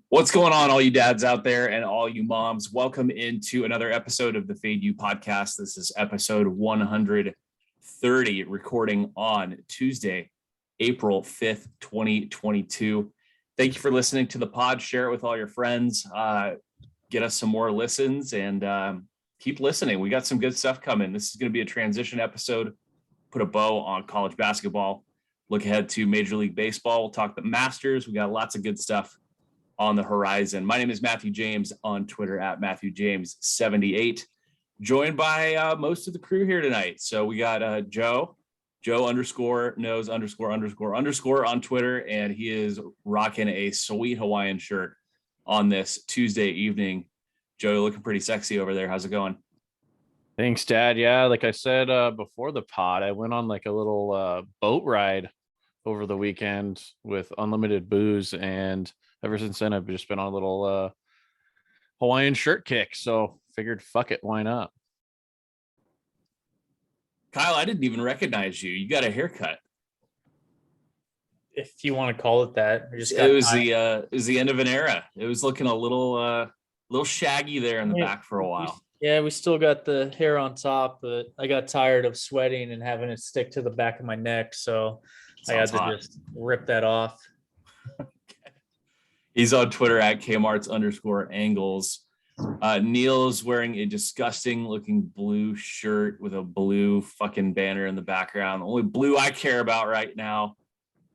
What's going on, all you dads out there and all you moms? Welcome into another episode of the Fade You podcast. This is episode 130, recording on Tuesday, April 5th, 2022. Thank you for listening to the pod. Share it with all your friends. Get us some more listens and keep listening. We got some good stuff coming. This is going to be a transition episode. Put a bow on college basketball. Look ahead to Major League Baseball. We'll talk the Masters. We got lots of good stuff on the horizon. My name is Matthew James on Twitter at MatthewJames78, joined by most of the crew here tonight. So we got Joe _knows _ on Twitter, and he is rocking a sweet Hawaiian shirt on this Tuesday evening. Joe, you're looking pretty sexy over there. How's it going? Thanks, Dad. Yeah, like I said before the pod, I went on like a little boat ride over the weekend with unlimited booze, and ever since then I've just been on a little Hawaiian shirt kick. So figured, fuck it, why not? Kyle, I didn't even recognize you. You got a haircut. If you want to call it that. It was the end of an era. It was looking a little shaggy there in the back for a while. Yeah, we still got the hair on top, but I got tired of sweating and having it stick to the back of my neck, so I had to just rip that off. He's on Twitter at Kmart's _angles. Neil's wearing a disgusting looking blue shirt with a blue fucking banner in the background. The only blue I care about right now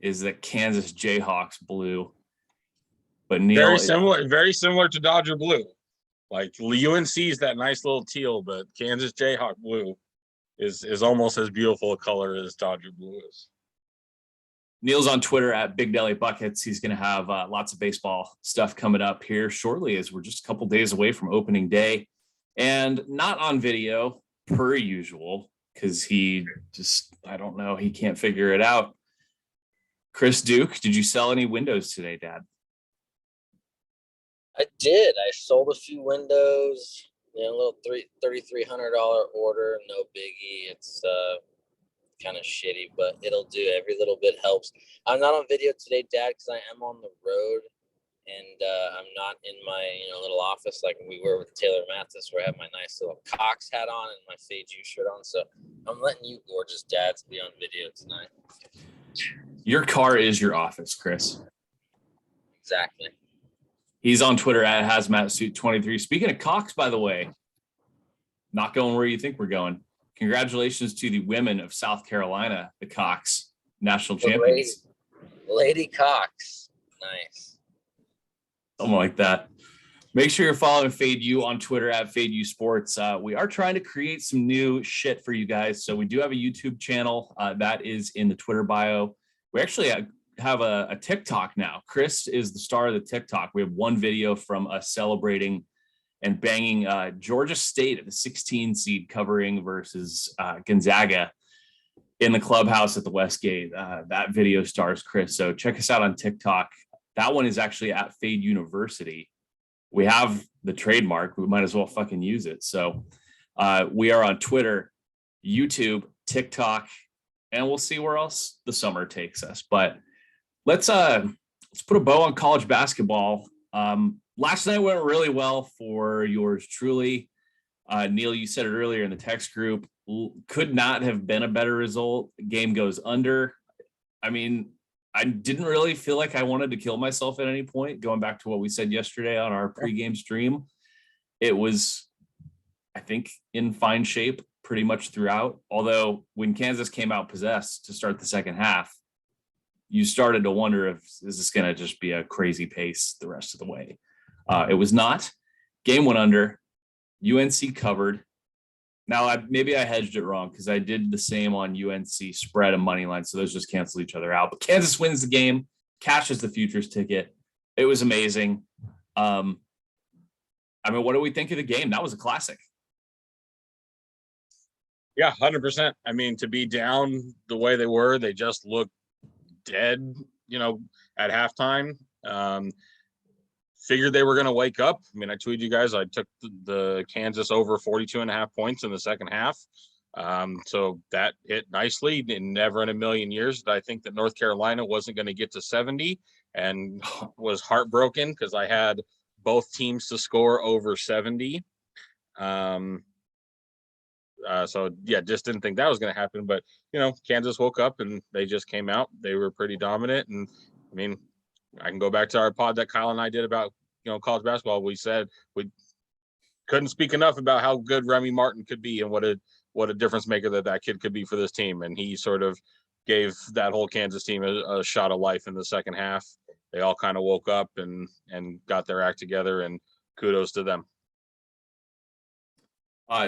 is the Kansas Jayhawks blue. But Neil, very similar to Dodger blue. Like UNC is that nice little teal, but Kansas Jayhawk blue is almost as beautiful a color as Dodger blue is. Neil's on Twitter at Big Deli Buckets. He's going to have lots of baseball stuff coming up here shortly, as we're just a couple days away from opening day, and not on video per usual because he just, I don't know, he can't figure it out. Chris Duke, did you sell any windows today, Dad? I did. I sold a few windows. A little $3,300 order. No biggie. It's kind of shitty, but it'll do. Every little bit helps. I'm not on video today, Dad, because I am on the road, and I'm not in my little office like we were with Taylor Mathis, where I have my nice little Cox hat on and my Fade You shirt on. So I'm letting you gorgeous dads be on video tonight. Your car is your office, Chris. Exactly. He's on Twitter at HazmatSuit23. Speaking of Cox, by the way, not going where you think we're going. Congratulations to the women of South Carolina, the Cox national champions. Lady Cox. Nice. Something like that. Make sure you're following Fade You on Twitter at Fade You Sports. We are trying to create some new shit for you guys. So we do have a YouTube channel that is in the Twitter bio. We actually have a TikTok now. Chris is the star of the TikTok. We have one video from us celebrating and banging Georgia State at the 16 seed, covering versus Gonzaga in the clubhouse at the Westgate. That video stars Chris. So check us out on TikTok. That one is actually at Fade University. We have the trademark. We might as well fucking use it. So we are on Twitter, YouTube, TikTok, and we'll see where else the summer takes us. But let's put a bow on college basketball. Last night went really well for yours truly. Neil, you said it earlier in the text group, could not have been a better result. Game goes under. I mean, I didn't really feel like I wanted to kill myself at any point. Going back to what we said yesterday on our pregame stream, it was, I think, in fine shape pretty much throughout. Although when Kansas came out possessed to start the second half, you started to wonder if is this going to just be a crazy pace the rest of the way. It was not. Game went under. UNC covered. Now, maybe I hedged it wrong because I did the same on UNC spread and money line, so those just cancel each other out. But Kansas wins the game, cashes the futures ticket. It was amazing. I mean, what do we think of the game? That was a classic. Yeah, 100%. I mean, to be down the way they were, they just looked dead, at halftime. Figured they were going to wake up. I mean, I tweeted you guys, I took the Kansas over 42.5 points in the second half. So that hit nicely. And never in a million years did I think that North Carolina wasn't going to get to 70. and was heartbroken because I had both teams to score over 70. So yeah, just didn't think that was going to happen. But Kansas woke up and they just came out. They were pretty dominant. And I mean, I can go back to our pod that Kyle and I did about college basketball. We said we couldn't speak enough about how good Remy Martin could be and what a difference maker that kid could be for this team. And he sort of gave that whole Kansas team a shot of life in the second half. They all kind of woke up and got their act together, and kudos to them.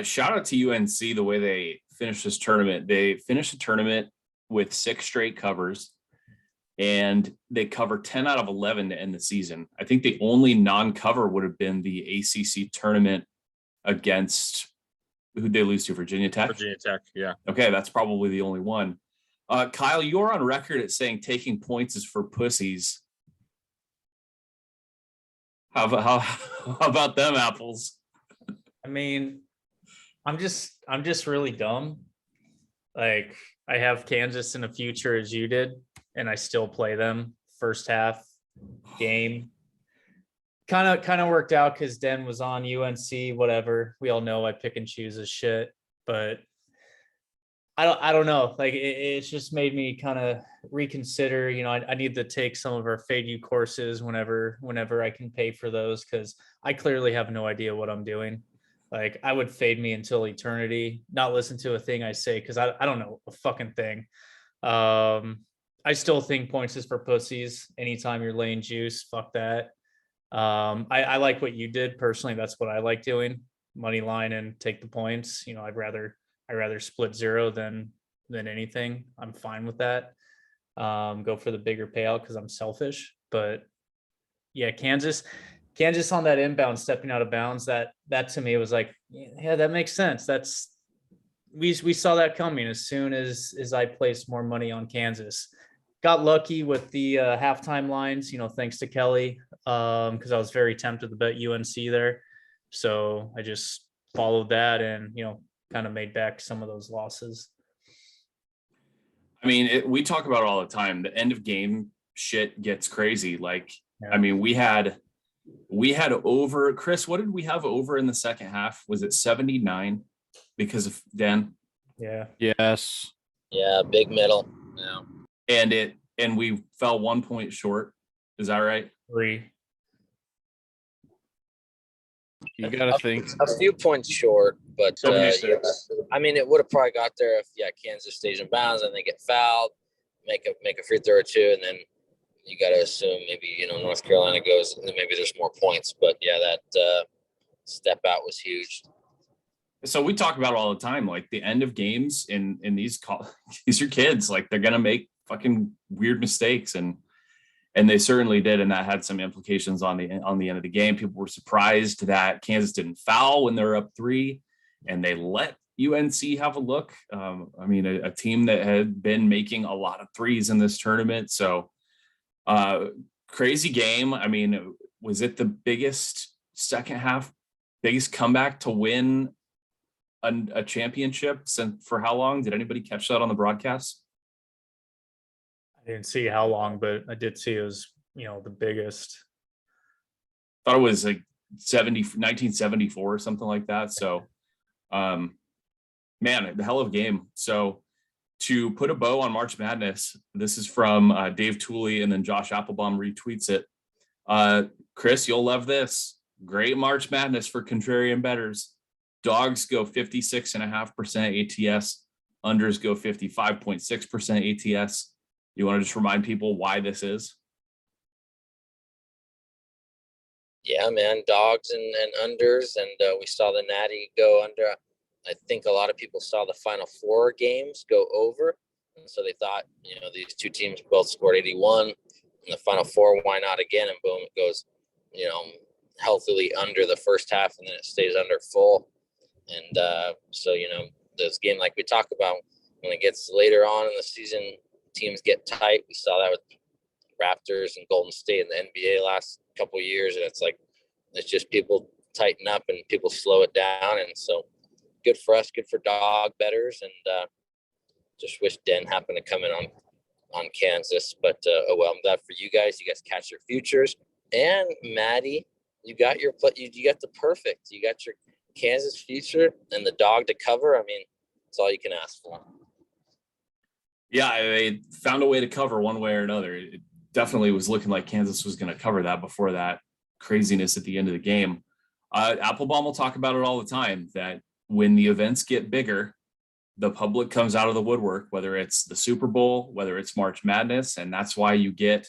Shout out to UNC, the way they finished this tournament. They finished the tournament with 6 straight covers, and they covered 10 out of 11 to end the season. I think the only non-cover would have been the ACC tournament against, who'd they lose to, Virginia Tech? Virginia Tech, yeah. Okay, that's probably the only one. Kyle, you're on record at saying taking points is for pussies. How about them apples? I mean, I'm just really dumb. Like, I have Kansas in the future as you did, and I still play them first half game. Kind of worked out because Den was on UNC, whatever. We all know I pick and choose as shit, but I don't know. Like, it's just made me kind of reconsider. I need to take some of our Fade You courses whenever I can pay for those, because I clearly have no idea what I'm doing. Like, I would fade me until eternity, not listen to a thing I say, because I don't know a fucking thing. I still think points is for pussies. Anytime you're laying juice, fuck that. I like what you did personally. That's what I like doing. Money line and take the points. I'd rather split 0 than anything. I'm fine with that. Go for the bigger payout because I'm selfish. But yeah, Kansas on that inbound, stepping out of bounds, that to me was like, yeah, that makes sense. We saw that coming as soon as I placed more money on Kansas. Got lucky with the halftime lines, thanks to Kelly, because I was very tempted to bet UNC there. So I just followed that and, kind of made back some of those losses. I mean, we talk about it all the time. The end of game shit gets crazy. Like, Yeah. I mean, we had over, Chris, what did we have over in the second half? Was it 79 because of Den? Yeah. Yes. Yeah, big middle. Yeah. And we fell 1 point short. Is that right? 3. You got to think. A few points short, but 76. I mean, it would have probably got there if Kansas stays in bounds and they get fouled, make a free throw or two, and then you got to assume maybe North Carolina goes, and then maybe there's more points. But yeah, that step out was huge. So we talk about it all the time, like the end of games in these are kids, like they're gonna make fucking weird mistakes, and they certainly did, and that had some implications on the end of the game. People were surprised that Kansas didn't foul when they were up 3, and they let UNC have a look. I mean, a team that had been making a lot of threes in this tournament. So crazy game. I mean, was it the biggest second half, biggest comeback to win a championship since for how long? Did anybody catch that on the broadcast? I didn't see how long, but I did see it was, the biggest. Thought it was like 1974 or something like that. So, man, the hell of a game. So to put a bow on March Madness, this is from Dave Tooley, and then Josh Applebaum retweets it. Chris, you'll love this. Great March Madness for contrarian bettors. Dogs go 56.5% ATS. Unders go 55.6% ATS. You want to just remind people why this is? Yeah, man, dogs and unders, and we saw the Natty go under. I think a lot of people saw the Final Four games go over, and so they thought, these two teams both scored 81 in the Final Four. Why not again? And boom, it goes, healthily under the first half, and then it stays under full. And so this game, like we talk about, when it gets later on in the season, teams get tight. We saw that with Raptors and Golden State in the NBA last couple of years, and it's just people tighten up and people slow it down. And so good for us, good for dog bettors, and just wish Den happened to come in on Kansas. But oh well, I'm glad for you guys. You guys catch your futures. And Maddie, you got your you got the perfect. You got your Kansas future and the dog to cover. I mean, that's all you can ask for. Yeah, they found a way to cover one way or another. It definitely was looking like Kansas was going to cover that before that craziness at the end of the game. Applebaum will talk about it all the time, that when the events get bigger, the public comes out of the woodwork, whether it's the Super Bowl, whether it's March Madness, and that's why you get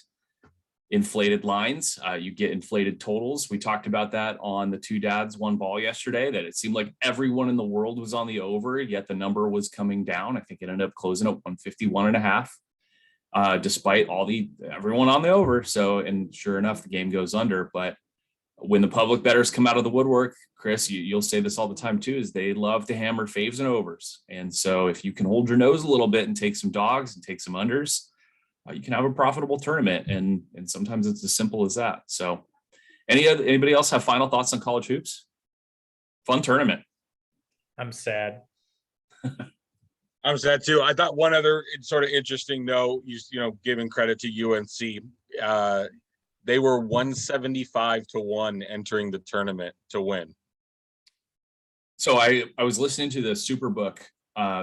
inflated lines, you get inflated totals. We talked about that on the Two Dads One Ball yesterday, that it seemed like everyone in the world was on the over, yet the number was coming down. I think it ended up closing at 151.5, despite everyone on the over. So, and sure enough, the game goes under. But when the public bettors come out of the woodwork, Chris, you'll say this all the time too, is they love to hammer faves and overs. And so if you can hold your nose a little bit and take some dogs and take some unders, you can have a profitable tournament. And sometimes it's as simple as that. So anybody else have final thoughts on college hoops? Fun tournament. I'm sad. I'm sad too. I thought one other sort of interesting note, giving credit to UNC, they were 175-1 entering the tournament to win. So I was listening to the Superbook.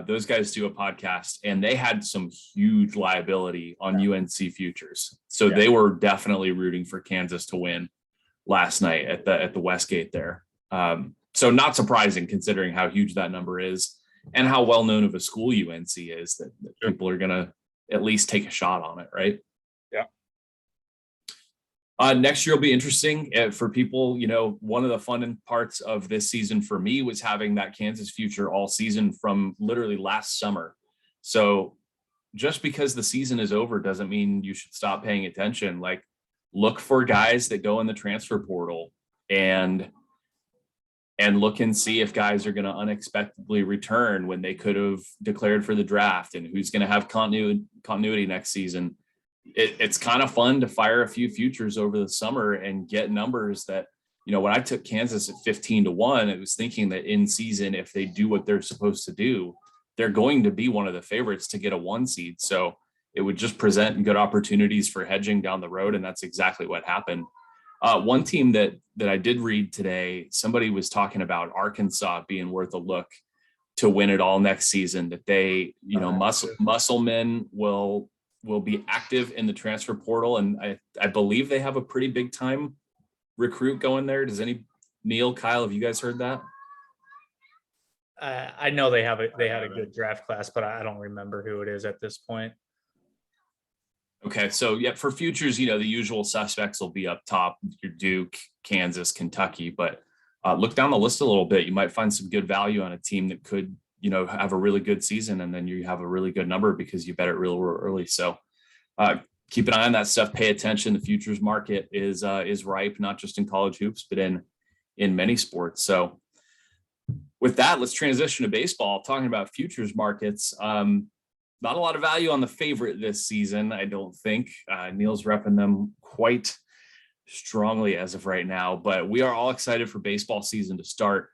Those guys do a podcast, and they had some huge liability on UNC futures. So they were definitely rooting for Kansas to win last night at the Westgate there. So not surprising considering how huge that number is and how well known of a school UNC is, that people are going to at least take a shot on it, right? Yeah. Next year will be interesting for people. One of the fun parts of this season for me was having that Kansas future all season from literally last summer. So just because the season is over doesn't mean you should stop paying attention. Like, look for guys that go in the transfer portal and look and see if guys are going to unexpectedly return when they could have declared for the draft, and who's going to have continuity next season. It's kind of fun to fire a few futures over the summer and get numbers that, when I took Kansas at 15-1, it was thinking that in season, if they do what they're supposed to do, they're going to be one of the favorites to get a 1 seed. So it would just present good opportunities for hedging down the road. And that's exactly what happened. One team that I did read today, somebody was talking about Arkansas being worth a look to win it all next season, that they, Musselman will be active in the transfer portal. And I believe they have a pretty big time recruit going there. Neil, Kyle, have you guys heard that? I know they had a good draft class, but I don't remember who it is at this point. Okay. So for futures, the usual suspects will be up top, your Duke, Kansas, Kentucky, but look down the list a little bit. You might find some good value on a team that could, have a really good season, and then you have a really good number because you bet it real early. So keep an eye on that stuff. Pay attention. The futures market is ripe, not just in college hoops, but in many sports. So with that, let's transition to baseball. Talking about futures markets. Not a lot of value on the favorite this season, I don't think. Neil's repping them quite strongly as of right now, but we are all excited for baseball season to start.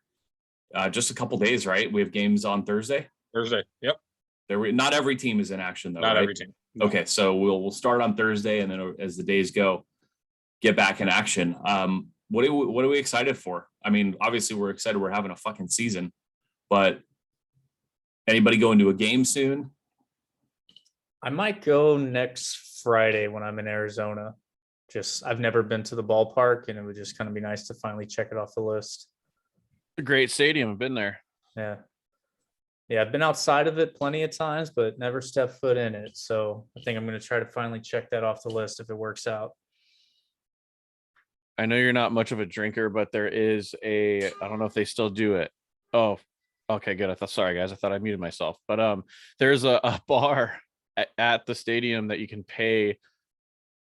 Just a couple days, right? We have games on Thursday. Yep. Not every team is in action though. Not right? every team. No. Okay, so we'll start on Thursday, and then as the days go, get back in action. What are we excited for? I mean, obviously we're excited we're having a fucking season, but anybody going to a game soon? I might go next Friday when I'm in Arizona. I've never been to the ballpark, and it would just kind of be nice to finally check it off the list. A great stadium. I've been there. Yeah. I've been outside of it plenty of times, but never stepped foot in it. So I think I'm going to try to finally check that off the list if it works out. I know you're not much of a drinker, but there is I don't know if they still do it. Oh, okay, good. Sorry guys. I thought I muted myself, but there's a bar at the stadium that you can pay,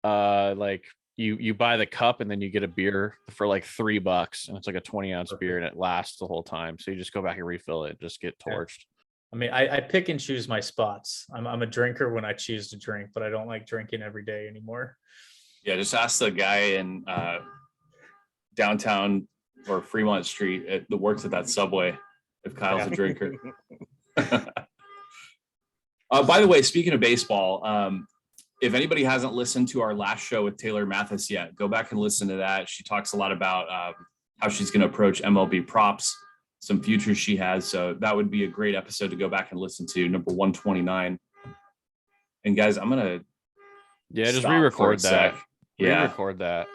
like you buy the cup and then you get a beer for like $3, and it's like a 20-ounce beer, and it lasts the whole time. So you just go back and refill it, just get torched. I mean, I pick and choose my spots. I'm a drinker when I choose to drink, but I don't like drinking every day anymore. Yeah, just ask the guy in downtown or Fremont Street that works at that Subway if Kyle's a drinker. By the way, speaking of baseball, if anybody hasn't listened to our last show with Taylor Mathis yet, go back and listen to that. She talks a lot about how she's going to approach MLB props, some futures she has. So that would be a great episode to go back and listen to, number 129. And guys, I'm going to just re-record that. Yeah. Re-record that.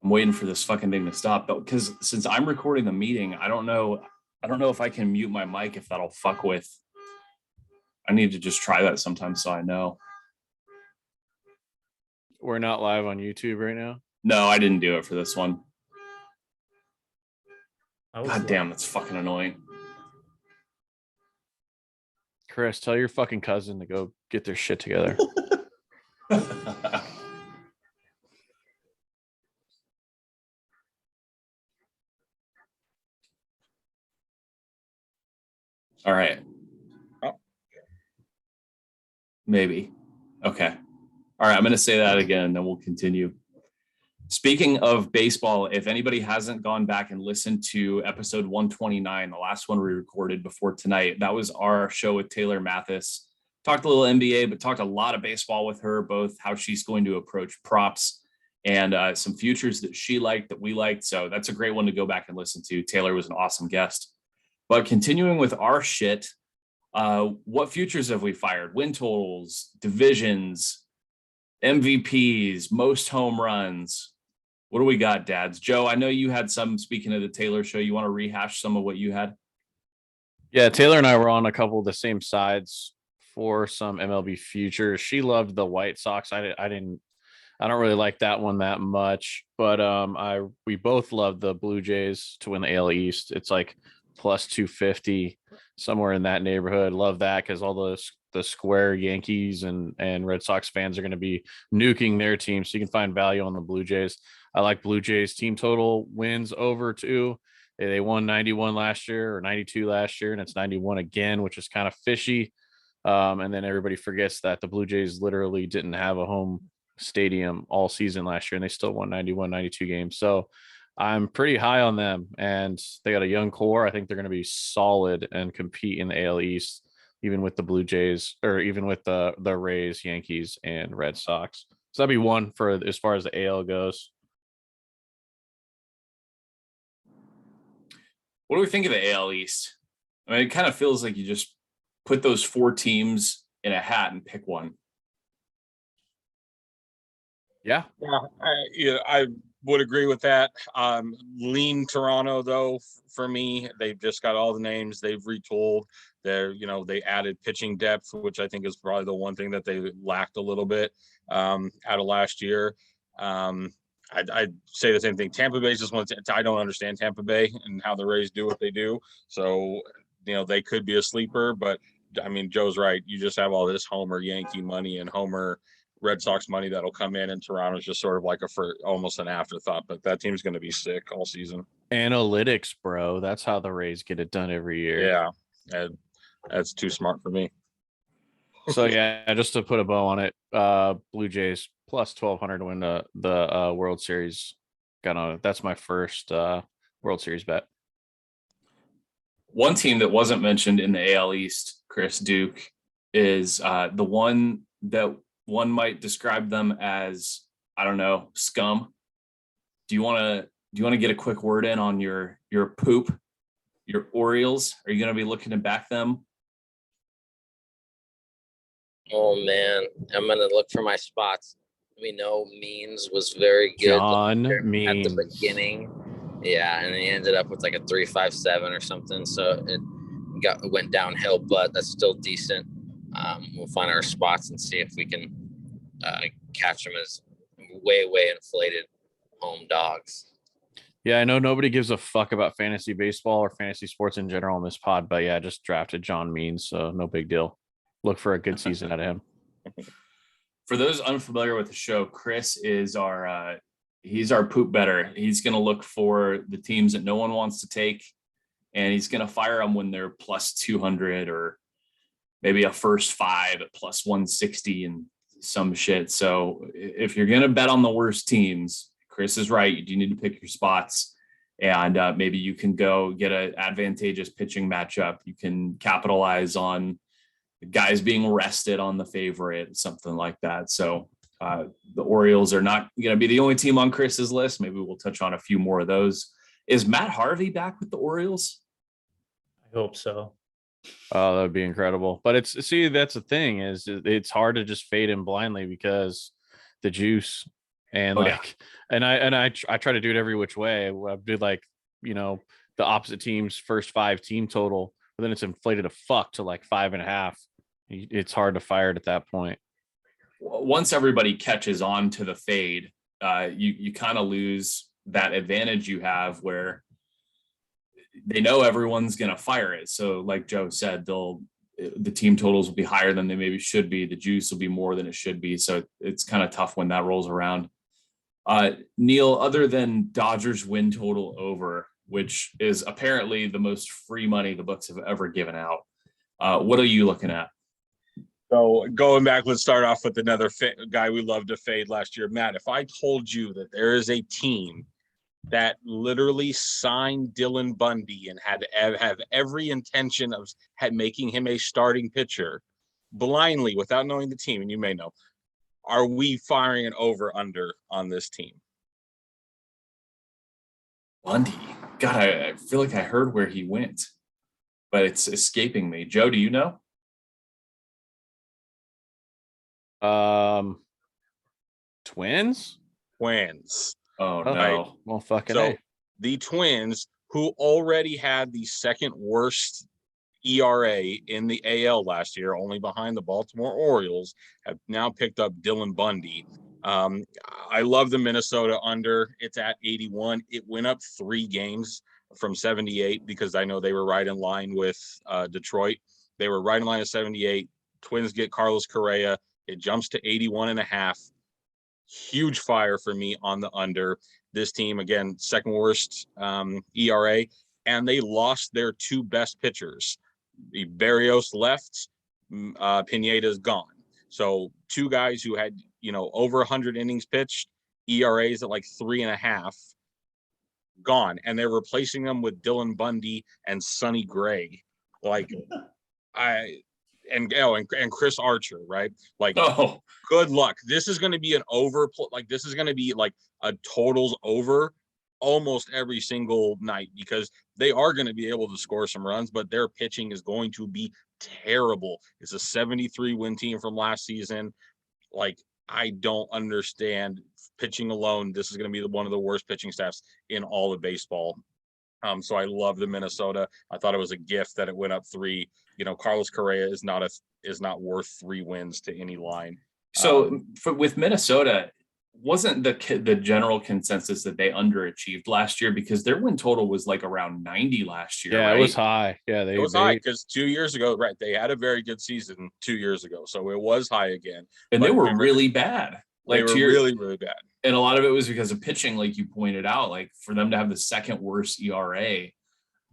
I'm waiting for this fucking thing to stop, but because since I'm recording the meeting, I don't know if I can mute my mic, if that'll fuck with. I need to just try that sometime so I know. We're not live on YouTube right now. No, I didn't do it for this one. God damn, live. that's fucking annoying. Chris, tell your fucking cousin to go get their shit together. All right. Oh. Maybe. Okay. All right. I'm going to say that again, and then we'll continue. Speaking of baseball, if anybody hasn't gone back and listened to episode 129, the last one we recorded before tonight, that was our show with Taylor Mathis. Talked a little NBA, but talked a lot of baseball with her, both how she's going to approach props and some futures that she liked, that we liked. So that's a great one to go back and listen to. Taylor was an awesome guest. But continuing with our shit, what futures have we fired? Win totals, divisions, MVPs, most home runs. What do we got, Dads? Joe, I know you had some, speaking of the Taylor show. You want to rehash some of what you had? Yeah, Taylor and I were on a couple of the same sides for some MLB futures. She loved the White Sox. I don't really like that one that much, but we both love the Blue Jays to win the AL East. It's like plus 250, somewhere in that neighborhood. Love that because all the square Yankees and Red Sox fans are going to be nuking their team, so you can find value on the Blue Jays. I like Blue Jays team total wins over 2. They won 91 last year or 92 last year, and it's 91 again, which is kind of fishy. And then everybody forgets that the Blue Jays literally didn't have a home stadium all season last year, and they still won 91, 92 games. So I'm pretty high on them, and they got a young core. I think they're going to be solid and compete in the AL East, even with the Blue Jays, or even with the Rays, Yankees, and Red Sox. So that'd be one for as far as the AL goes. What do we think of the AL East? I mean, it kind of feels like you just put those 4 teams in a hat and pick one. Yeah. I would agree with that. Lean Toronto, though, for me. They've just got all the names. They've retooled. They added pitching depth, which I think is probably the one thing that they lacked a little bit out of last year. I'd say the same thing. Tampa Bay just wants to, I don't understand Tampa Bay and how the Rays do what they do. So, they could be a sleeper, but I mean, Joe's right. You just have all this Homer Yankee money and Homer Red Sox money that'll come in, and Toronto's just sort of like almost an afterthought, but that team's going to be sick all season. Analytics, bro. That's how the Rays get it done every year. Yeah. That's too smart for me. So yeah, just to put a bow on it, Blue Jays plus 1,200 to win the World Series. That's my first World Series bet. One team that wasn't mentioned in the AL East, Chris, Duke, is the one that one might describe them as, I don't know, scum. Do you want to get a quick word in on your poop, your Orioles? Are you going to be looking to back them? Oh man, I'm gonna look for my spots. We know Means was very good John at Means. the beginning. Yeah, and he ended up with like a 3.57 or something. So it went downhill, but that's still decent. We'll find our spots and see if we can catch them as way inflated home dogs. Yeah, I know nobody gives a fuck about fantasy baseball or fantasy sports in general on this pod, but yeah, I just drafted John Means, so no big deal. Look for a good season out of him. For those unfamiliar with the show, Chris is he's our poop better. He's going to look for the teams that no one wants to take, and he's going to fire them when they're plus 200 or maybe a first 5 at plus 160 and some shit. So if you're going to bet on the worst teams, Chris is right. You do need to pick your spots, and maybe you can go get an advantageous pitching matchup. You can capitalize on guys being rested on the favorite, something like that. So the Orioles are not going to be the only team on Chris's list. Maybe we'll touch on a few more of those. Is Matt Harvey back with the Orioles? I hope so. Oh, that would be incredible. But that's the thing, is it's hard to just fade him blindly because the juice and I try to do it every which way. I do like, the opposite team's first 5 team total, but then it's inflated a fuck to like 5.5. It's hard to fire it at that point. Once everybody catches on to the fade, you kind of lose that advantage you have where they know everyone's going to fire it. So like Joe said, the team totals will be higher than they maybe should be. The juice will be more than it should be. So it's kind of tough when that rolls around. Neil, other than Dodgers win total over, which is apparently the most free money the books have ever given out, what are you looking at? So going back, let's start off with another guy we loved to fade last year. Matt, if I told you that there is a team that literally signed Dylan Bundy and have every intention of making him a starting pitcher blindly without knowing the team, and you may know, are we firing an over-under on this team? Bundy. God, I feel like I heard where he went, but it's escaping me. Joe, do you know? Twins. Oh no. Right. Well, fucking So A. the Twins, who already had the second worst ERA in the AL last year, only behind the Baltimore Orioles, have now picked up Dylan Bundy. I love the Minnesota under. It's at 81. It went up 3 games from 78 because I know they were right in line with Detroit. They were right in line at 78. Twins get Carlos Correa. It jumps to 81.5. Huge fire for me on the under. This team, again, second worst ERA, and they lost their 2 best pitchers. Berrios left, Pineda's gone. So 2 guys who had, over 100 innings pitched, ERAs at like 3.5, gone. And they're replacing them with Dylan Bundy and Sonny Gray. Like, and Chris Archer, right? Like, good luck. This is going to be an over. Like, this is going to be like a totals over almost every single night because they are going to be able to score some runs, but their pitching is going to be terrible. It's a 73 win team from last season. Like, I don't understand pitching alone. This is going to be one of the worst pitching staffs in all of baseball. So I love the Minnesota. I thought it was a gift that it went up 3. Carlos Correa is not worth 3 wins to any line. So with Minnesota, wasn't the general consensus that they underachieved last year because their win total was like around 90 last year? Yeah, right? It was high. Yeah, it was high because 2 years ago, right? They had a very good season 2 years ago, so it was high again. And they were really bad. They were really, really bad. And a lot of it was because of pitching, like you pointed out, like for them to have the second worst ERA.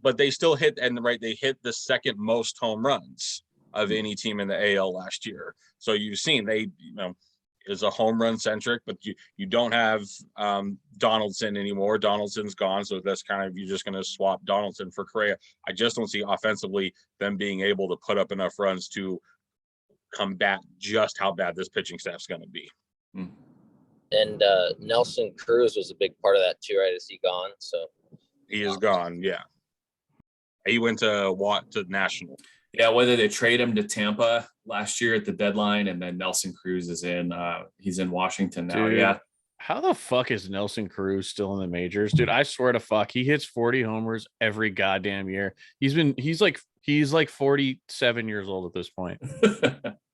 But they still hit, they hit the second most home runs of any team in the AL last year. So you've seen is a home run centric, but you don't have Donaldson anymore. Donaldson's gone, so that's kind of, you're just going to swap Donaldson for Correa. I just don't see offensively them being able to put up enough runs to combat just how bad this pitching staff's going to be. And Nelson Cruz was a big part of that too, right? Is he gone? So he is gone. Yeah, he went to National. Yeah, whether they trade him to Tampa last year at the deadline, and then Nelson Cruz is he's in Washington now. Dude, yeah. How the fuck is Nelson Cruz still in the majors? Dude, I swear to fuck, he hits 40 homers every goddamn year. He's like 47 years old at this point.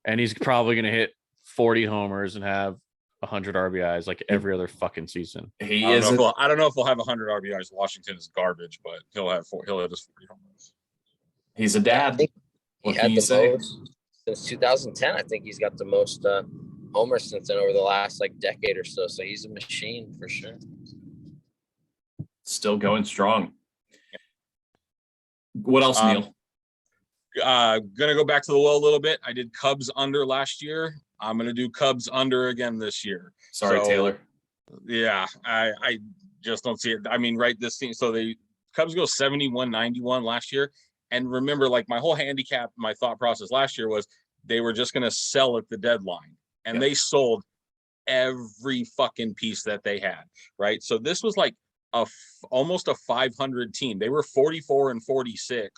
And he's probably going to hit 40 homers and have 100 RBIs like every other fucking season. I don't know if we'll have 100 RBIs. Washington is garbage, but he'll hit us 40 homers. He's a dad. I think he had the most since 2010. I think he's got the most homers since then over the last decade or so. So he's a machine for sure. Still going strong. What else, Neil? Gonna go back to the well a little bit. I did Cubs under last year. I'm gonna do Cubs under again this year. Sorry, Taylor. Yeah, I just don't see it. I mean, right, this thing. So the Cubs go 71-91 last year. And remember, like, my whole handicap, my thought process last year was they were just going to sell at the deadline, and they sold every fucking piece that they had, right? So this was like almost a 500 team. They were 44-46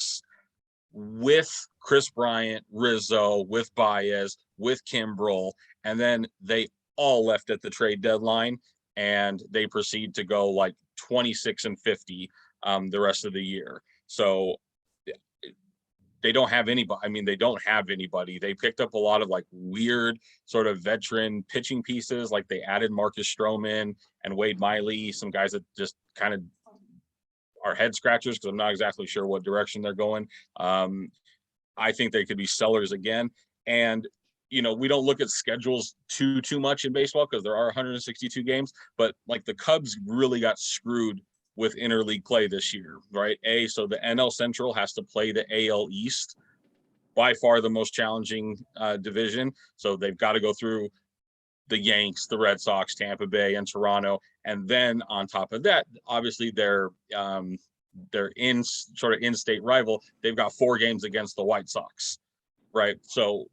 with Chris Bryant, Rizzo, with Baez, with Kimbrel, and then they all left at the trade deadline, and they proceed to go like 26-50 the rest of the year. So they don't have anybody. I mean, they don't have anybody. They picked up a lot of like weird sort of veteran pitching pieces. Like they added Marcus Stroman and Wade Miley, some guys that just kind of are head scratchers because I'm not exactly sure what direction they're going. I think they could be sellers again. And, you know, we don't look at schedules too much in baseball because there are 162 games, but like the Cubs really got screwed with interleague play this year, right? So the NL Central has to play the AL East, by far the most challenging division. So they've got to go through the Yanks, the Red Sox, Tampa Bay, and Toronto. And then on top of that, obviously their in-state rival, they've got 4 games against the White Sox, right? So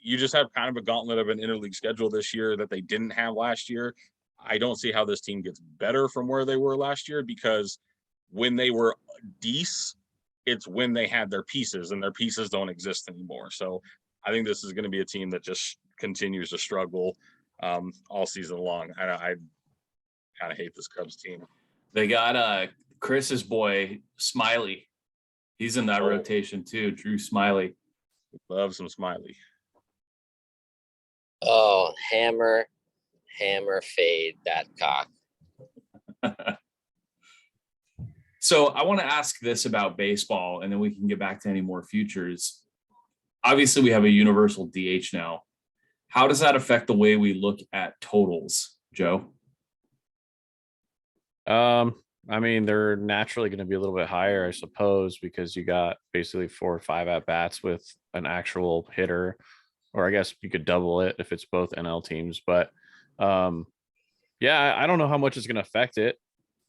you just have kind of a gauntlet of an interleague schedule this year that they didn't have last year. I don't see how this team gets better from where they were last year, because when they were decent, it's when they had their pieces, and their pieces don't exist anymore. So I think this is going to be a team that just continues to struggle all season long. I kind of hate this Cubs team. They got Chris's boy Smiley. He's in that rotation too. Drew Smiley. Love some Smiley. Oh, hammer, fade that cock. So I want to ask this about baseball, and then we can get back to any more futures. Obviously, we have a universal DH now. How does that affect the way we look at totals, Joe? I mean, they're naturally going to be a little bit higher, I suppose, because you got basically 4 or 5 at bats with an actual hitter, or I guess you could double it if it's both NL teams. But yeah, I don't know how much it's going to affect it.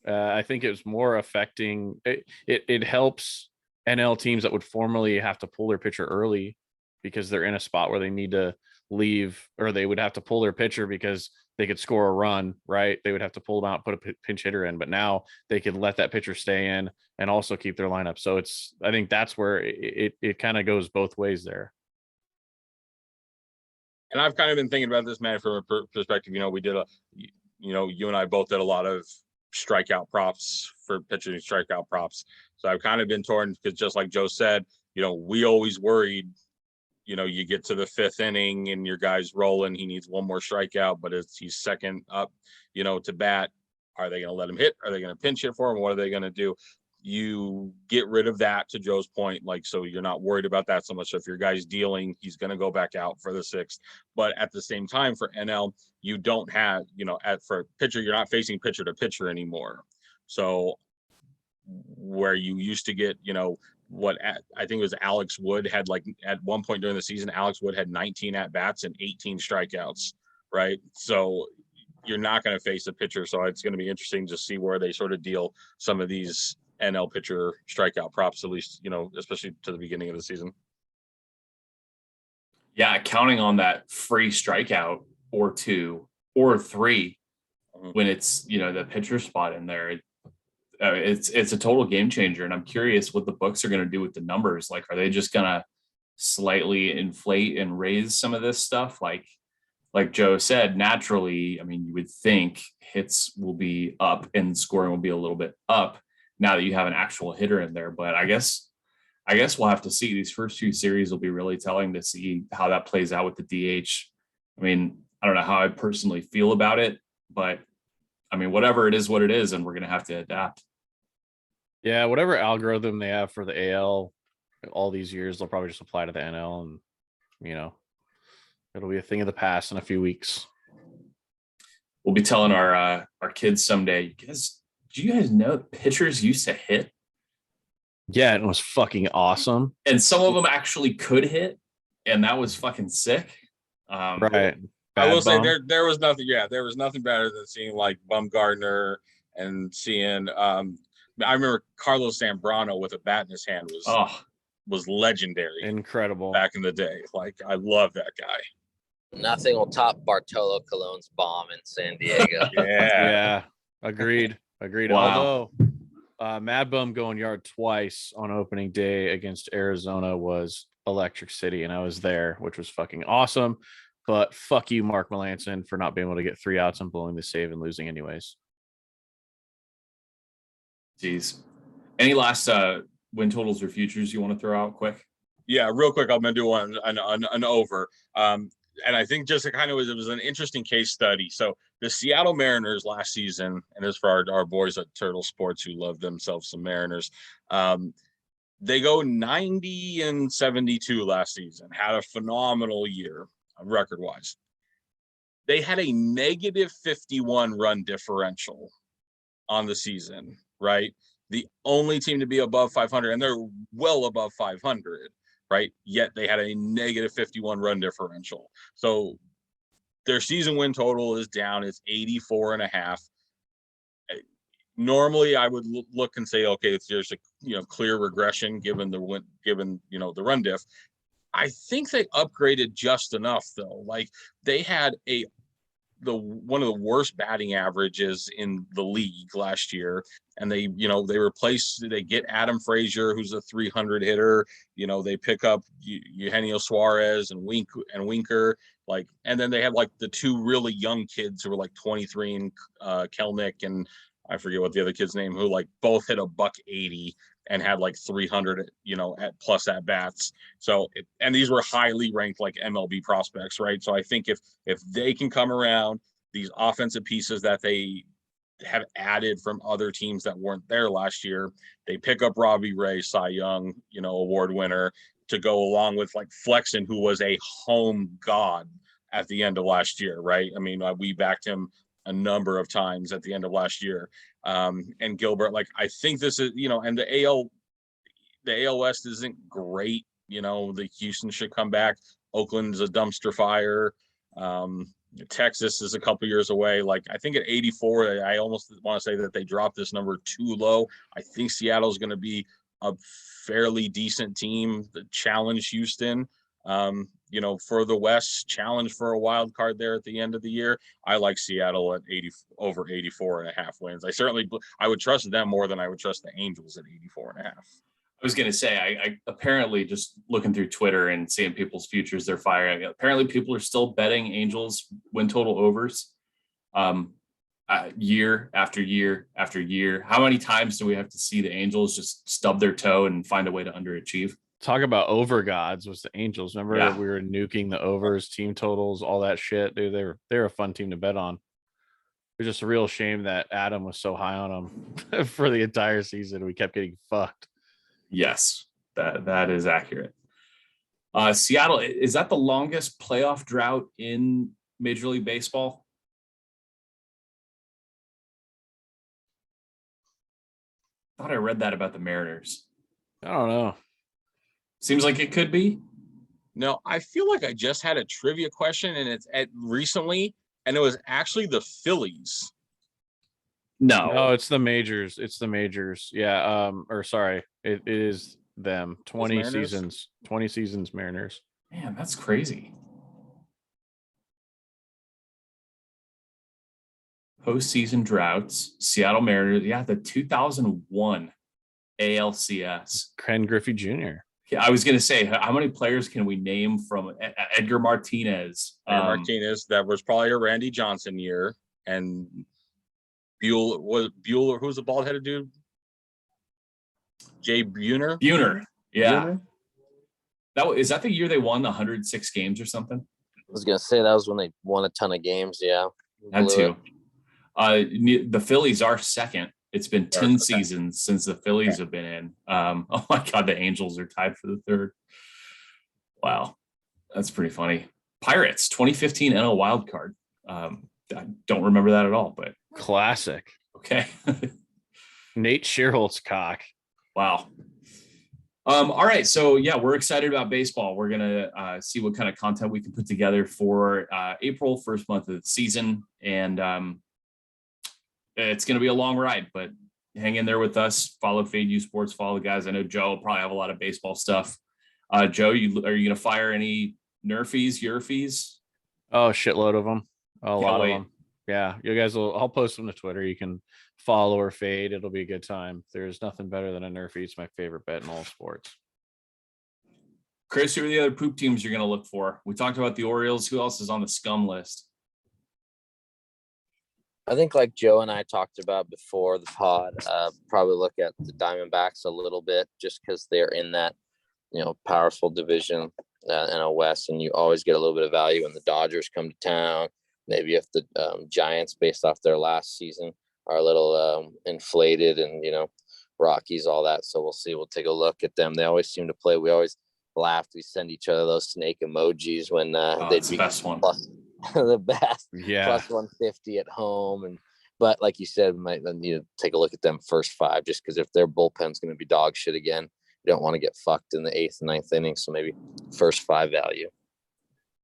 I think it's more affecting it helps NL teams that would formerly have to pull their pitcher early because they're in a spot where they need to leave, or they would have to pull their pitcher because they could score a run, right? They would have to pull them out, put a pinch hitter in, but now they could let that pitcher stay in and also keep their lineup. So I think that's where it kind of goes both ways there. And I've kind of been thinking about this, man, from a perspective, we did you and I both did a lot of strikeout props for pitching strikeout props. So I've kind of been torn because, just like Joe said, we always worried, you get to the 5th inning and your guy's rolling, he needs one more strikeout, but he's second up, to bat. Are they going to let him hit? Are they going to pinch hit for him? What are they going to do? You get rid of that, to Joe's point, so you're not worried about that so much. So if your guy's dealing, he's going to go back out for the 6th. But at the same time, for NL, you don't have, for pitcher, you're not facing pitcher to pitcher anymore. So where you used to get, what I think it was Alex Wood had, like, at one point during the season, Alex Wood had 19 at bats and 18 strikeouts, right? So you're not going to face a pitcher. So it's going to be interesting to see where they sort of deal some of these NL pitcher strikeout props, at least, especially to the beginning of the season. Yeah, counting on that free strikeout or 2 or 3 when it's, the pitcher spot in there. It's a total game changer. And I'm curious what the books are going to do with the numbers. Like, are they just going to slightly inflate and raise some of this stuff? Like Joe said, naturally, I mean, you would think hits will be up and scoring will be a little bit up now that you have an actual hitter in there. But I guess we'll have to see. These first 2 series will be really telling to see how that plays out with the DH. I mean, I don't know how I personally feel about it, but I mean, whatever it is, what it is, and we're going to have to adapt. Yeah, whatever algorithm they have for the AL all these years, they'll probably just apply to the NL, and it'll be a thing of the past in a few weeks. We'll be telling our kids someday, do you guys know pitchers used to hit? Yeah, it was fucking awesome. And some of them actually could hit, and that was fucking sick. Right. I will say there was nothing. Yeah, there was nothing better than seeing like Bumgarner and seeing. I remember Carlos Zambrano with a bat in his hand was was legendary Incredible. back in the day. Like, I love that guy. Nothing will top Bartolo Colon's bomb in San Diego. Yeah. Agreed. Wow. Although Mad Bum going yard twice on opening day against Arizona was electric city, and I was there, which was fucking awesome. But fuck you, Mark Melanson, for not being able to get 3 outs and blowing the save and losing anyways. Jeez. Any last win totals or futures you want to throw out quick? Yeah, real quick, I'm gonna do an over. And I think just it was an interesting case study. So the Seattle Mariners last season, and this for our boys at Turtle Sports who love themselves some Mariners, they go 90-72 last season, had a phenomenal year record wise. They had a negative 51 run differential on the season, right? The only team to be above 500, and they're well above 500, right? Yet they had a negative 51 run differential. So their season win total is down. It's 84.5. Normally I would look and say, okay, there's a clear regression given the run diff. I think they upgraded just enough though. Like, they had one of the worst batting averages in the league last year, and they get Adam Frazier, who's a 300 hitter. They pick up Eugenio Suarez and Winker, and then they have like the 2 really young kids who were like 23 and Kelnick, and I forget what the other kid's name, who like both hit a $180 and had like 300 at plus at bats. So and these were highly ranked like MLB prospects, right? So I think if they can come around, these offensive pieces that they have added from other teams that weren't there last year, they pick up Robbie Ray, Cy Young award winner, to go along with like Flexen, who was a home god at the end of last year, right? I mean, we backed him a number of times at the end of last year. And Gilbert, like, I think this is, and the AL West isn't great. The Houston should come back. Oakland's a dumpster fire. Texas is a couple years away. Like, I think at 84, I almost want to say that they dropped this number too low. I think Seattle's going to be a fairly decent team that challenge Houston. For the West, challenge for a wild card there at the end of the year. I like Seattle at over 84.5 wins. I would trust them more than I would trust the Angels at 84.5. I was going to say, I apparently just looking through Twitter and seeing people's futures they're firing. Apparently people are still betting Angels win total overs year after year after year. How many times do we have to see the Angels just stub their toe and find a way to underachieve? Talk about over gods was the Angels. Remember, Yeah. We were nuking the overs, team totals, all that shit. Dude, they're a fun team to bet on. It's just a real shame that Adam was so high on them for the entire season. We kept getting fucked. Yes, that is accurate. Seattle, is that the longest playoff drought in Major League Baseball? Thought I read that about the Mariners. I don't know. Seems like it could be. No, I feel like I just had a trivia question, and it's recently, and it was actually the Phillies. No, it's the majors. Yeah. It is them. 20 seasons. 20 seasons, Mariners. Man, that's crazy. Postseason droughts, Seattle Mariners. Yeah, the 2001 ALCS. Ken Griffey Jr. Yeah, I was going to say, how many players can we name from Edgar Martinez? Martinez, that was probably a Randy Johnson year. And Bueller, who's the bald-headed dude? Jay Buhner? Buhner, yeah. Buhner? Is that the year they won 106 games or something? I was gonna say that was when they won a ton of games. Yeah, That too. The Phillies are second. It's been 10 seasons since the Phillies have been in. Oh my God, the Angels are tied for the third. Wow, that's pretty funny. Pirates, 2015 NL wild card. I don't remember that at all, but classic. Okay. Nate Shearholt's cock. Wow. All right, so yeah, we're excited about baseball. We're gonna see what kind of content we can put together for April, first month of the season, and it's going to be a long ride, but hang in there with us. Follow Fade You Sports. Follow the guys. I know Joe will probably have a lot of baseball stuff. Joe, are you going to fire any Nerfies, Yerfies? Oh, shitload of them. A lot wait. of them. Yeah, you guys will. I'll post them to Twitter. You can follow or fade. It'll be a good time. There's nothing better than a Nerfie. It's my favorite bet in all sports. Chris, who are the other poop teams you're going to look for? We talked about the Orioles. Who else is on the scum list? I think like Joe and I talked about before the pod, probably look at the Diamondbacks a little bit just because they're in that, powerful division in a West, and you always get a little bit of value when the Dodgers come to town. Maybe if the Giants, based off their last season, are a little inflated, and Rockies, all that. So we'll see. We'll take a look at them. They always seem to play. We always laughed. We send each other those snake emojis when they'd be the best one. the best. Yeah. Plus 150 at home, but like you said, we might need to take a look at them first 5, just because if their bullpen's going to be dog shit again, you don't want to get fucked in the 8th and 9th inning. So maybe first 5 value.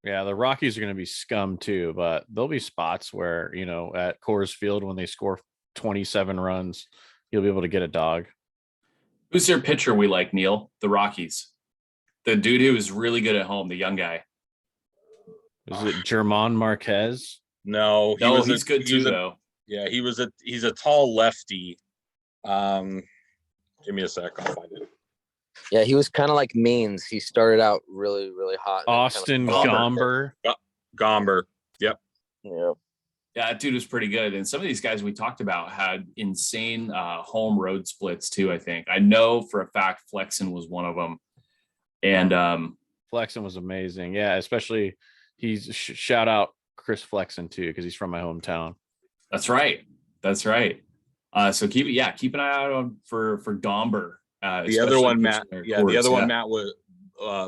Yeah, the Rockies are going to be scum too, but there'll be spots where, at Coors Field when they score 27 runs, you'll be able to get a dog. Who's their pitcher we like, Neil? The Rockies. The dude who is really good at home, the young guy. Is it German Marquez? No, He's good too, though. Yeah, he's a tall lefty. Give me a sec, I'll find it. Yeah, he was kind of like Means. He started out really, really hot. Austin Gomber. Gomber. Yep. Yeah. Yeah, that dude was pretty good. And some of these guys we talked about had insane home road splits too, I think. I know for a fact Flexen was one of them. And Flexen was amazing. Yeah, especially he's shout out Chris Flexen too, because he's from my hometown. That's right. So keep an eye out on for Gomber. The other one, Matt. Yeah, the other one, Matt, was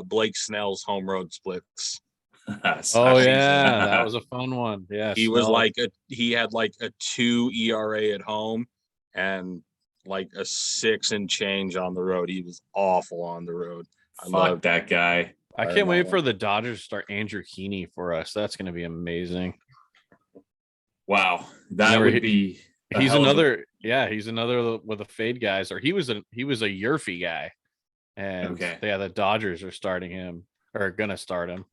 Blake Snell's home road splits. Oh yeah, that was a fun one. Yeah, he was he had like a 2 ERA at home and like a 6 and change on the road. He was awful on the road. I love that guy. I can't wait for the Dodgers to start Andrew Heaney for us. That's going to be amazing. Wow, that would be. He's another with the fade guys, or he was a Yerfie guy, and the Dodgers are starting him or gonna start him.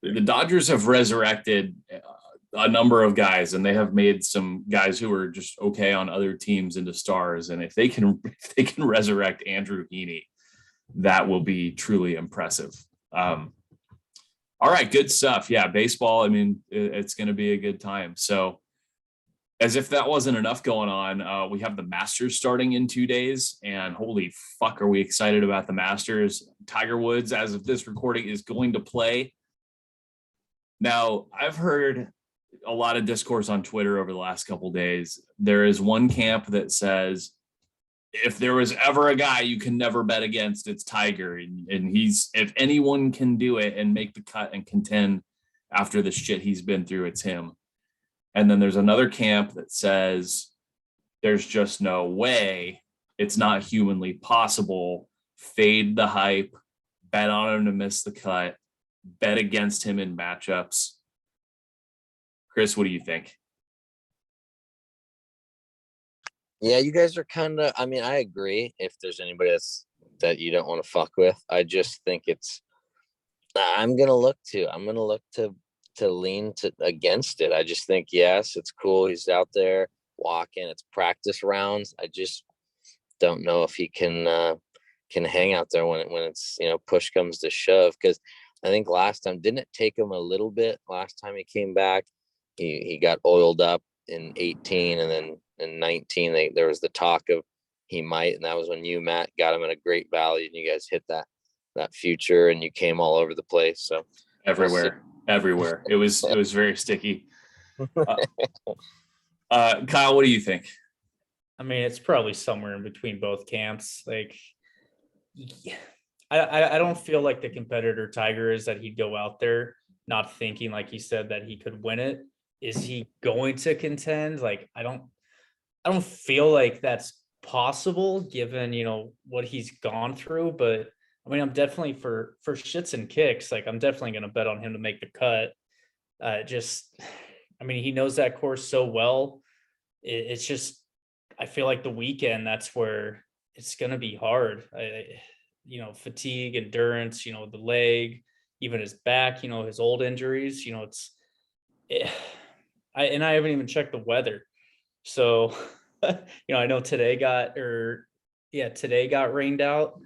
The Dodgers have resurrected a number of guys, and they have made some guys who are just okay on other teams into stars. And if they can resurrect Andrew Heaney, that will be truly impressive. All right, good stuff. Yeah, baseball. I mean, it's going to be a good time. So, as if that wasn't enough going on, we have the Masters starting in 2 days, and holy fuck, are we excited about the Masters? Tiger Woods, as of this recording, is going to play. Now, I've heard a lot of discourse on Twitter over the last couple of days. There is one camp that says, if there was ever a guy you can never bet against, it's Tiger. And if anyone can do it and make the cut and contend after the shit he's been through, it's him. And then there's another camp that says there's just no way. It's not humanly possible. Fade the hype, bet on him to miss the cut, bet against him in matchups. Chris, what do you think? Yeah, you guys are kind of, I agree if there's anybody that you don't want to fuck with. I just think I'm going to look to lean against it. I just think, yes, it's cool. He's out there walking. It's practice rounds. I just don't know if he can hang out there when it's, push comes to shove. Because I think last time, didn't it take him a little bit? Last time he came back, he got oiled up in 18, and then in 19, there was the talk of he might, and that was when you, Matt, got him at a great value, and you guys hit that future, and you came all over the place. So everywhere. It was very sticky. Kyle, what do you think? I mean, it's probably somewhere in between both camps. Like, I don't feel like the competitor Tiger is that he'd go out there not thinking, like he said, that he could win it. Is he going to contend? Like, I don't feel like that's possible given, what he's gone through. But I mean, I'm definitely for shits and kicks. Like, I'm definitely going to bet on him to make the cut. He knows that course so well. It's just, I feel like the weekend, that's where it's going to be hard. Fatigue, endurance, the leg, even his back, his old injuries, eh, I haven't even checked the weather. So, I know today got rained out.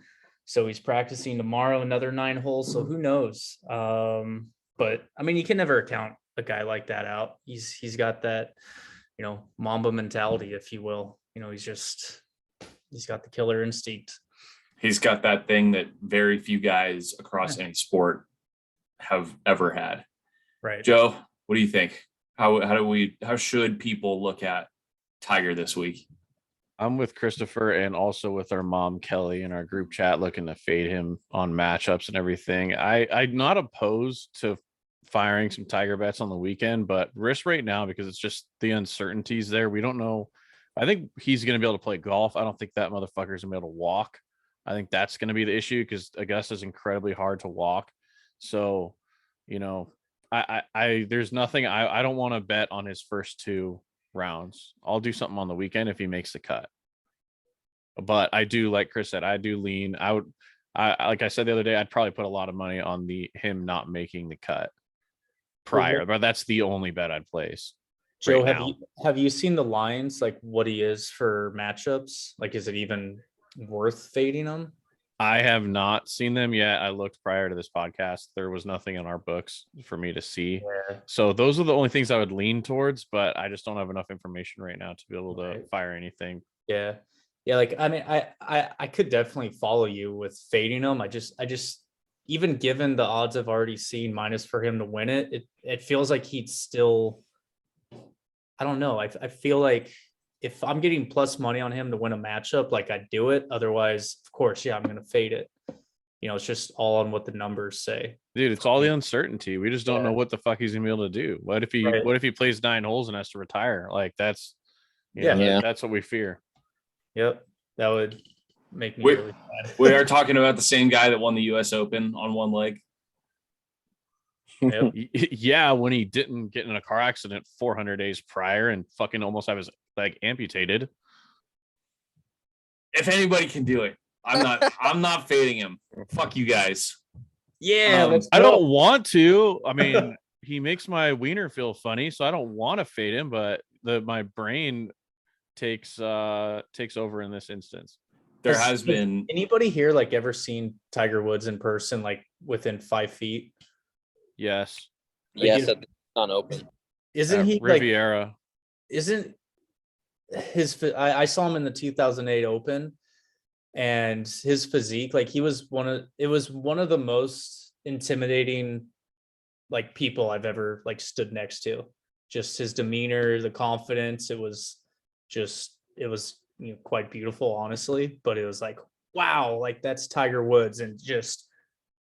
So he's practicing tomorrow, another 9 holes. So who knows? But I mean, you can never count a guy like that out. He's got that, Mamba mentality, if you will. He's got the killer instinct. He's got that thing that very few guys across any sport have ever had. Right. Joe, what do you think? How should people look at Tiger this week? I'm with Christopher and also with our mom Kelly in our group chat, looking to fade him on matchups and everything. I'm not opposed to firing some Tiger bets on the weekend, but risk right now because it's just the uncertainties there. We don't know. I think he's going to be able to play golf. I don't think that motherfucker's going to be able to walk. I think that's going to be the issue because Augusta's incredibly hard to walk. So, I there's nothing. I don't want to bet on his first 2 rounds. I'll do something on the weekend if he makes the cut. But I do, like Chris said, I do lean. Like I said the other day, I'd probably put a lot of money on him not making the cut prior, but that's the only bet I'd place. Joe, right have you seen the lines, like what he is for matchups? Like, is it even worth fading him? I have not seen them yet. I looked prior to this podcast. There was nothing in our books for me to see. Yeah. So those are the only things I would lean towards, but I just don't have enough information right now to be able to fire anything. Yeah. Yeah. Like, I mean, I could definitely follow you with fading him. I just, even given the odds I've already seen minus for him to win it feels like he'd still, I don't know. I feel like if I'm getting plus money on him to win a matchup, like I'd do it. Otherwise, of course, I'm going to fade it. It's just all on what the numbers say. Dude, it's all the uncertainty. We just don't know what the fuck he's gonna be able to do. What if he plays 9 holes and has to retire? Like that's that's what we fear. Yep. That would make me really sad. We are talking about the same guy that won the US Open on one leg. Yep. Yeah, when he didn't get in a car accident 400 days prior and fucking almost have his leg amputated. If anybody can do it, I'm not fading him. Fuck you guys. Yeah, I don't want to. I mean, he makes my wiener feel funny, so I don't want to fade him, but my brain takes over in this instance. There has been anybody here like ever seen Tiger Woods in person, like within 5 feet? Yes. Yes, at the non-open. Isn't he Riviera? Like, isn't his? I saw him in the 2008 Open, and his physique, like it was one of the most intimidating like people I've ever like stood next to. Just his demeanor, the confidence. It was quite beautiful, honestly. But it was like, wow, like that's Tiger Woods, and just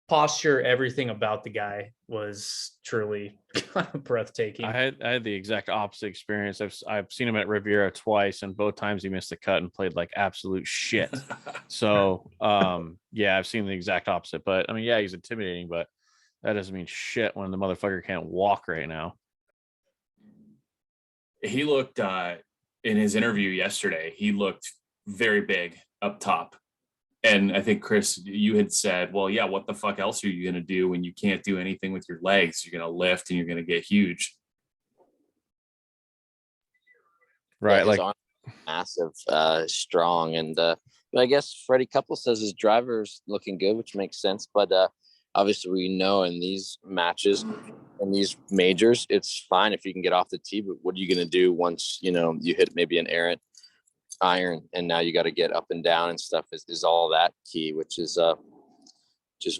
posture, everything about the guy was truly breathtaking. I had the exact opposite experience. I've seen him at Riviera twice, and both times he missed the cut and played like absolute shit. So I've seen the exact opposite. But I mean, yeah, he's intimidating, but that doesn't mean shit when the motherfucker can't walk right now. He looked in his interview yesterday, he looked very big up top. And I think, Chris, you had said, well, yeah, what the fuck else are you going to do when you can't do anything with your legs? You're going to lift and you're going to get huge. Right. Yeah, like massive, strong. And I guess Freddie Couple says his driver's looking good, which makes sense. But obviously we know in these matches and these majors, it's fine if you can get off the tee. But what are you going to do once, you hit maybe an errant iron and now you got to get up and down and stuff is all that key, which is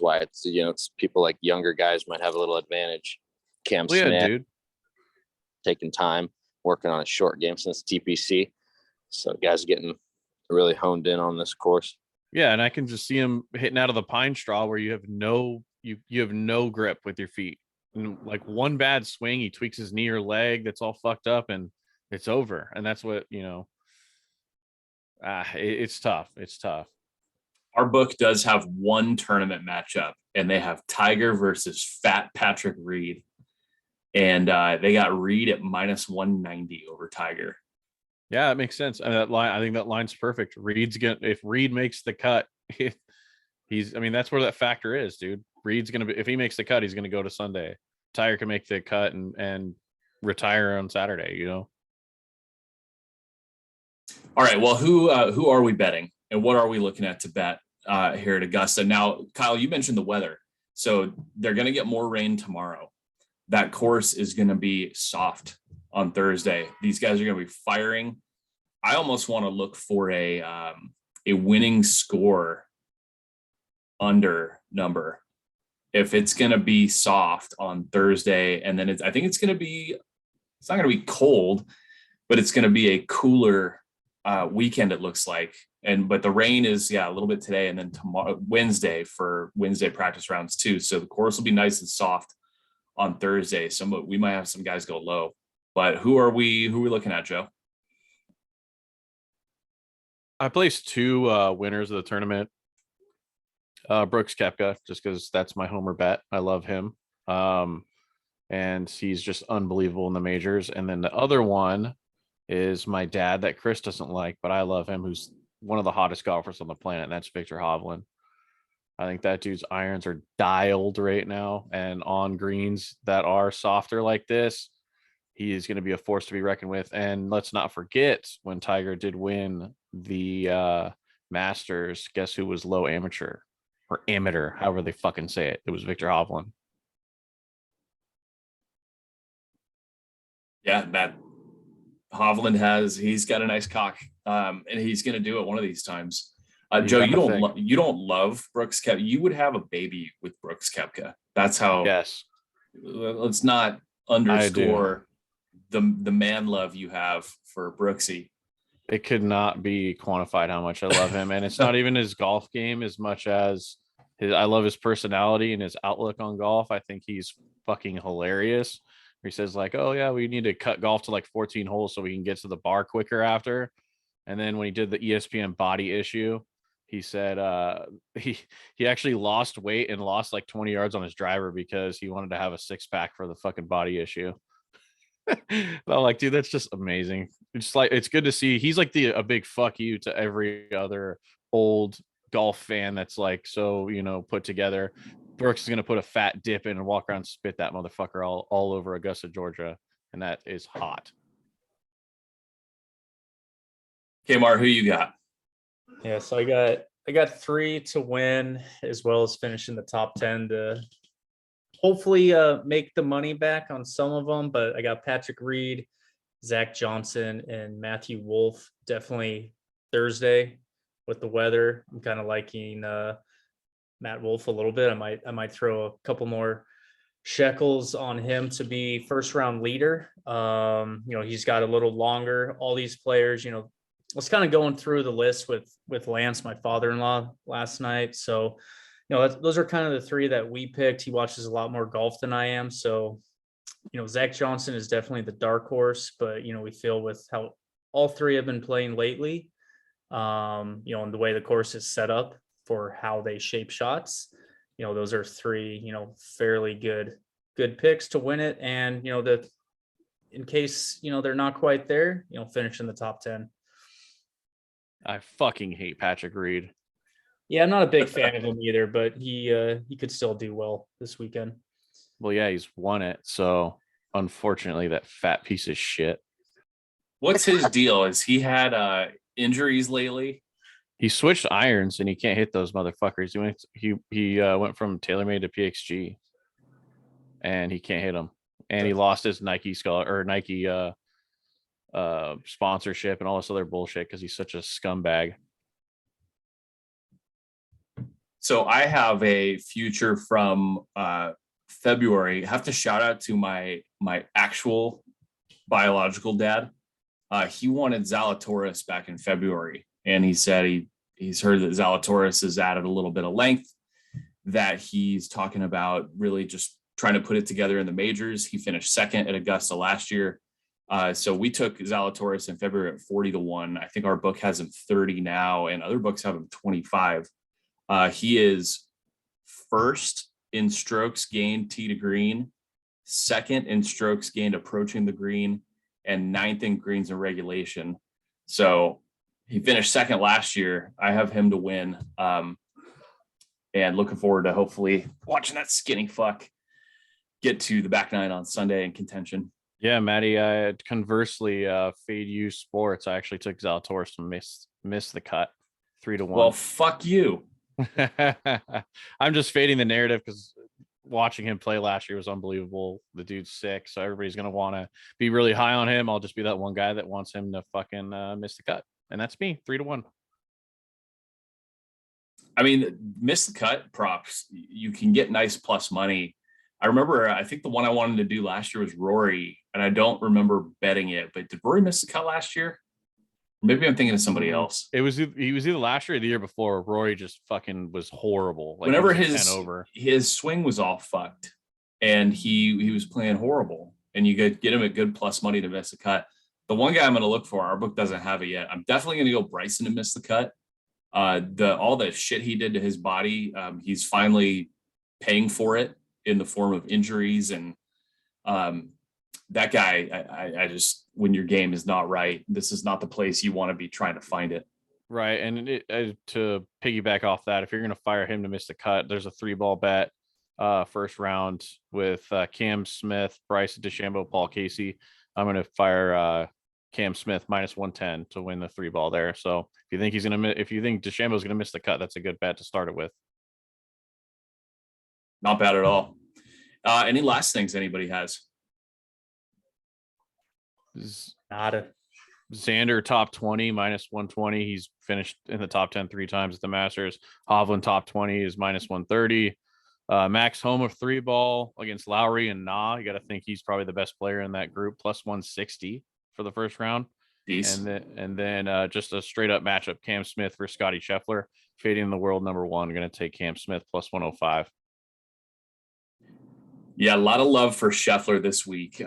why it's it's people like younger guys might have a little advantage. Cam Smith taking time working on a short game since TPC, so guys getting really honed in on this course. Yeah, and I can just see him hitting out of the pine straw where you have no grip with your feet, and like one bad swing, he tweaks his knee or leg that's all fucked up and it's over. And that's what it's tough. It's tough. Our book does have one tournament matchup, and they have Tiger versus Fat Patrick Reed. And they got Reed at minus 190 over Tiger. Yeah, it makes sense. And that line, I think that line's perfect. If Reed makes the cut, I mean, that's where that factor is, dude. Reed's gonna be, if he makes the cut, he's gonna go to Sunday. Tiger can make the cut and retire on Saturday, you know. All right. Well, who are we betting, and what are we looking at to bet here at Augusta? Now, Kyle, you mentioned the weather, so they're going to get more rain tomorrow. That course is going to be soft on Thursday. These guys are going to be firing. I almost want to look for a winning score under number if it's going to be soft on Thursday, and then I think it's not going to be cold, but it's going to be a cooler weekend, it looks like. But the rain is a little bit today, and then tomorrow, Wednesday, for Wednesday practice rounds too. So the course will be nice and soft on Thursday. We might have some guys go low, but who are we looking at, Joe? I placed 2 winners of the tournament. Brooks Koepka, just because that's my homer bet. I love him. And he's just unbelievable in the majors. And then the other one is my dad that Chris doesn't like, but I love him, who's one of the hottest golfers on the planet, and that's Victor Hovland. I think that dude's irons are dialed right now, and on greens that are softer like this, he is going to be a force to be reckoned with. And let's not forget, when Tiger did win the Masters, guess who was low amateur or amateur, however they fucking say it? It was Victor Hovland. Yeah, that Hovland he's got a nice cock, and he's going to do it one of these times. Joe, you don't love Brooks Koepka. You would have a baby with Brooks Koepka. That's how. Yes. Let's not underscore the man love you have for Brooksy. It could not be quantified how much I love him, and it's not even his golf game as much as I love his personality and his outlook on golf. I think he's fucking hilarious. He says like, "Oh yeah, we need to cut golf to like 14 holes so we can get to the bar quicker after." And then when he did the ESPN body issue, he said he actually lost weight and lost like 20 yards on his driver because he wanted to have a 6-pack for the fucking body issue. I'm like, dude, that's just amazing. It's like, it's good to see. He's like a big fuck you to every other old golf fan that's like, so, put together. Brooks is going to put a fat dip in and walk around and spit that motherfucker all over Augusta, Georgia. And that is hot. Kmart, who you got? Yeah, so I got 3 to win, as well as finish in the top 10 to hopefully make the money back on some of them. But I got Patrick Reed, Zach Johnson, and Matthew Wolf. Definitely Thursday with the weather. I'm kind of liking Matt Wolf a little bit. I might throw a couple more shekels on him to be first round leader. He's got a little longer. All these players, I was kind of going through the list with Lance, my father-in-law, last night. So, those are kind of the 3 that we picked. He watches a lot more golf than I am. So, Zach Johnson is definitely the dark horse, but, we feel with how all 3 have been playing lately, and the way the course is set up for how they shape shots, those are 3, fairly good picks to win it. And, in case, they're not quite there, finish in the top 10. I fucking hate Patrick Reed. Yeah, I'm not a big fan of him either, but he could still do well this weekend. Well, yeah, he's won it. So unfortunately, that fat piece of shit. What's his deal? Has he had injuries lately? He switched irons and he can't hit those motherfuckers. He went from TaylorMade to PXG, and he can't hit them. And he lost his Nike sponsorship and all this other bullshit because he's such a scumbag. So I have a future from February. I have to shout out to my actual biological dad. He wanted Zalatoris back in February, and he said he's heard that Zalatoris has added a little bit of length, that he's talking about really just trying to put it together in the majors. He finished second at Augusta last year. So we took Zalatoris in February at 40-1. I think our book has him 30 now, and other books have him 25. He is first in strokes gained tee to green, second in strokes gained approaching the green, and 9th in greens and regulation. So he finished second last year. I have him to win. And looking forward to hopefully watching that skinny fuck get to the back nine on Sunday in contention. Yeah, Maddie. I conversely fade you sports. I actually took Zalatoris to miss the cut 3-1. Well, fuck you. I'm just fading the narrative because watching him play last year was unbelievable. The dude's sick, so everybody's gonna want to be really high on him. I'll just be that one guy that wants him to fucking miss the cut, and that's me. 3-1. I mean, miss the cut props. You can get nice plus money. I remember, I think the one I wanted to do last year was Rory, and I don't remember betting it. But did Rory miss the cut last year? Maybe I'm thinking of somebody else. He was either last year or the year before. Rory just fucking was horrible. Like, Whenever it was 10 over. his swing was all fucked, and he was playing horrible, and you get him a good plus money to miss the cut. The one guy I'm going to look for, our book doesn't have it yet. I'm definitely going to go Bryson to miss the cut. All the shit he did to his body, he's finally paying for it in the form of injuries, and that guy, I just, when your game is not right, this is not the place you want to be trying to find it. Right, and to piggyback off that, if you're going to fire him to miss the cut, there's a 3-ball bet first round with Cam Smith, Bryce DeChambeau, Paul Casey. I'm going to fire Cam Smith minus 110 to win the 3-ball there. So if you think DeChambeau's going to miss the cut, that's a good bet to start it with. Not bad at all. Any last things anybody has? Nada. Xander top 20 minus 120. He's finished in the top 10 3 times at the Masters. Hovland top 20 is minus 130. Max Homa 3-ball against Lowry and Na. You got to think he's probably the best player in that group, plus 160 for the first round. Decent. And then just a straight up matchup: Cam Smith versus Scotty Scheffler. Fading the world number 1. Going to take Cam Smith plus 105. Yeah, a lot of love for Scheffler this week.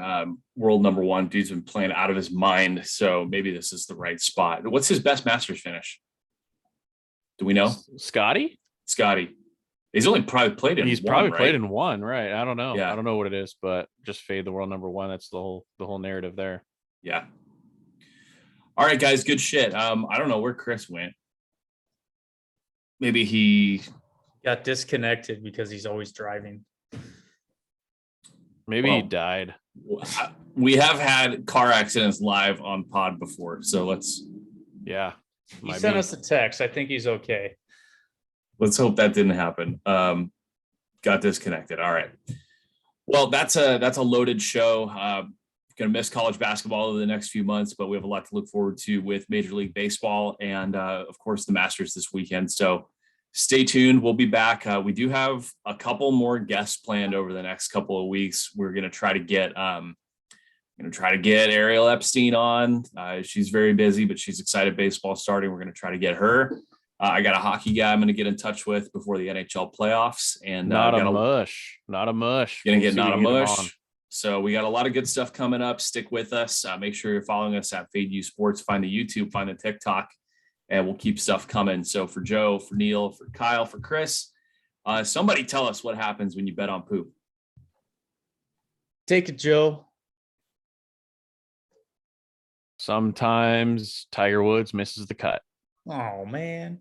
World number 1. Dude's been playing out of his mind, so maybe this is the right spot. What's his best Masters finish? Do we know? Scotty? He's only probably played in He's one, probably right? played in one, right? I don't know. Yeah. I don't know what it is, but just fade the world number 1. That's the whole narrative there. Yeah. All right, guys, good shit. I don't know where Chris went. Maybe he Got disconnected because he's always driving. Maybe he died. We have had car accidents live on pod before, so let's Yeah. He sent us a text. I think he's okay. hope that didn't happen. Got disconnected. All right. Well, that's a loaded show. Going to miss college basketball over the next few months, but we have a lot to look forward to with Major League Baseball and, of course, the Masters this weekend. So stay tuned. We'll be back. We do have a couple more guests planned over the next couple of weeks. We're going to try to get Ariel Epstein on. She's very busy, but she's excited baseball starting. We're going to try to get her. I got a hockey guy I'm going to get in touch with before the NHL playoffs. And Not a mush. Not a mush. Going to get see not a if we can get him mush. on. So we got a lot of good stuff coming up. Stick with us. Make sure you're following us at Fade You Sports. Find the YouTube, find the TikTok, and we'll keep stuff coming. So for Joe, for Neil, for Kyle, for Chris, somebody tell us what happens when you bet on poop. Take it, Joe. Sometimes Tiger Woods misses the cut. Oh, man.